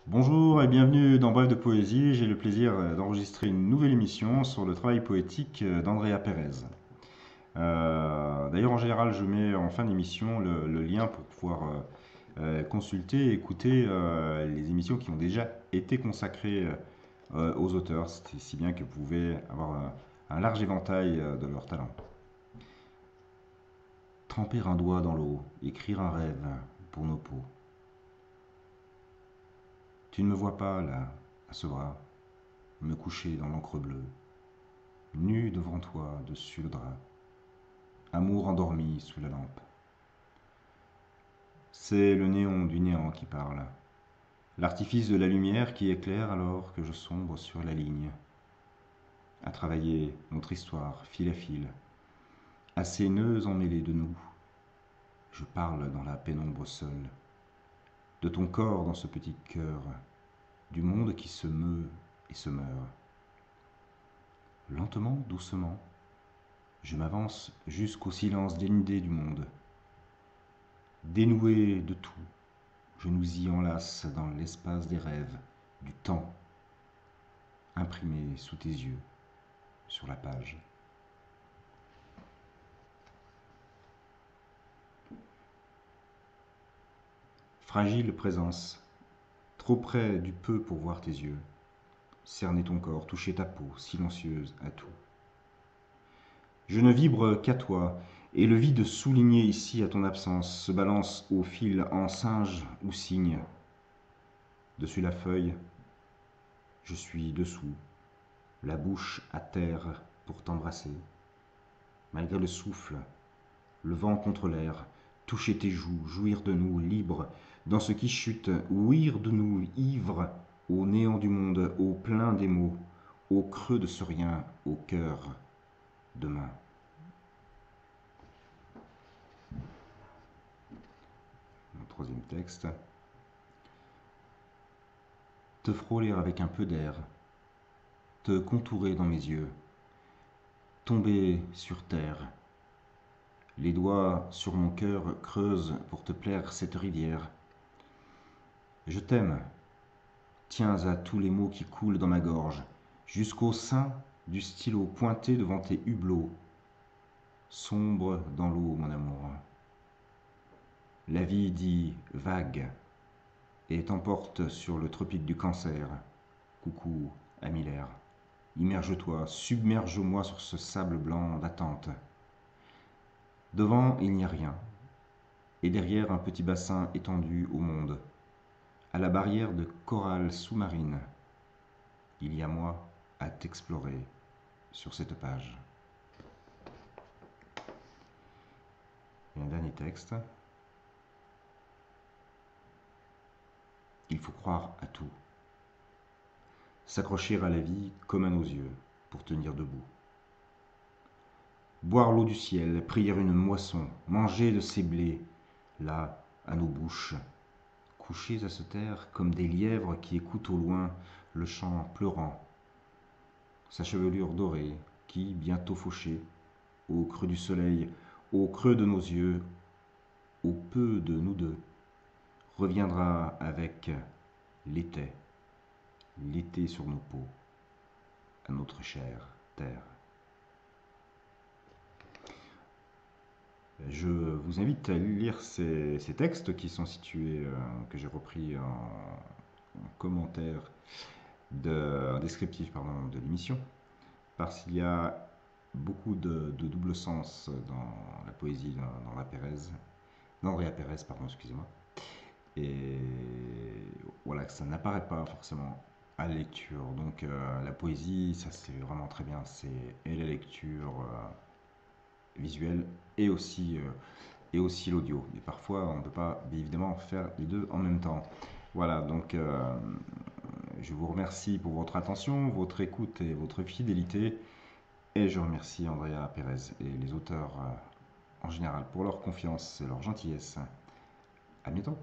Bonjour et bienvenue dans Bref de Poésie. J'ai le plaisir d'enregistrer une nouvelle émission sur le travail poétique d'Andrea Pérez. D'ailleurs, en général, je mets en fin d'émission le lien pour pouvoir consulter et écouter les émissions qui ont déjà été consacrées aux auteurs. C'est si bien que vous pouvez avoir un large éventail de leurs talents. Tremper un doigt dans l'eau, écrire un rêve pour nos peaux. Tu ne me vois pas, là, à ce bras, me coucher dans l'encre bleue, nu devant toi, dessus le drap, amour endormi sous la lampe. C'est le néon du néant qui parle, l'artifice de la lumière qui éclaire alors que je sombre sur la ligne. À travailler notre histoire, fil à fil, à ces nœuds emmêlés de nous, je parle dans la pénombre seule, de ton corps dans ce petit cœur, du monde qui se meut et se meurt. Lentement, doucement, je m'avance jusqu'au silence dénudé du monde. Dénoué de tout, je nous y enlace dans l'espace des rêves, du temps, imprimé sous tes yeux, sur la page. Fragile présence, trop près du peu pour voir tes yeux, cerner ton corps, toucher ta peau, silencieuse à tout. Je ne vibre qu'à toi, et le vide souligné ici à ton absence se balance au fil en singe ou cygne. Dessus la feuille, je suis dessous, la bouche à terre pour t'embrasser. Malgré le souffle, le vent contre l'air, toucher tes joues, jouir de nous, libres, dans ce qui chute, ouïr de nous, ivres, au néant du monde, au plein des mots, au creux de ce rien, au cœur, demain. Mon troisième texte. Te frôler avec un peu d'air, te contourer dans mes yeux, tomber sur terre. Les doigts sur mon cœur creusent pour te plaire cette rivière. Je t'aime, tiens à tous les mots qui coulent dans ma gorge, jusqu'au sein du stylo pointé devant tes hublots. Sombre dans l'eau, mon amour. La vie dit vague et t'emporte sur le tropique du cancer. Coucou, ami l'air. Immerge-toi, submerge-moi sur ce sable blanc d'attente. Devant, il n'y a rien, et derrière un petit bassin étendu au monde. À la barrière de corail sous-marine, il y a moi à t'explorer sur cette page. Et un dernier texte. Il faut croire à tout. S'accrocher à la vie comme à nos yeux pour tenir debout. Boire l'eau du ciel, prier une moisson, manger de ces blés, là, à nos bouches, couchés à se taire comme des lièvres qui écoutent au loin le chant pleurant. Sa chevelure dorée qui, bientôt fauchée, au creux du soleil, au creux de nos yeux, au peu de nous deux, reviendra avec l'été, l'été sur nos peaux, à notre chère terre. Je vous invite à lire ces textes qui sont situés, que j'ai repris en commentaire, en descriptif pardon, de l'émission, parce qu'il y a beaucoup de double sens dans la poésie d'Andrea Pérez, pardon, excusez-moi. Et voilà, que ça n'apparaît pas forcément à la lecture. Donc la poésie, ça c'est vraiment très bien, c'est et la lecture visuelle et aussi l'audio. Et parfois, on ne peut pas évidemment faire les deux en même temps. Voilà, donc je vous remercie pour votre attention, votre écoute et votre fidélité. Et je remercie Andrea Pérez et les auteurs en général pour leur confiance et leur gentillesse. À bientôt.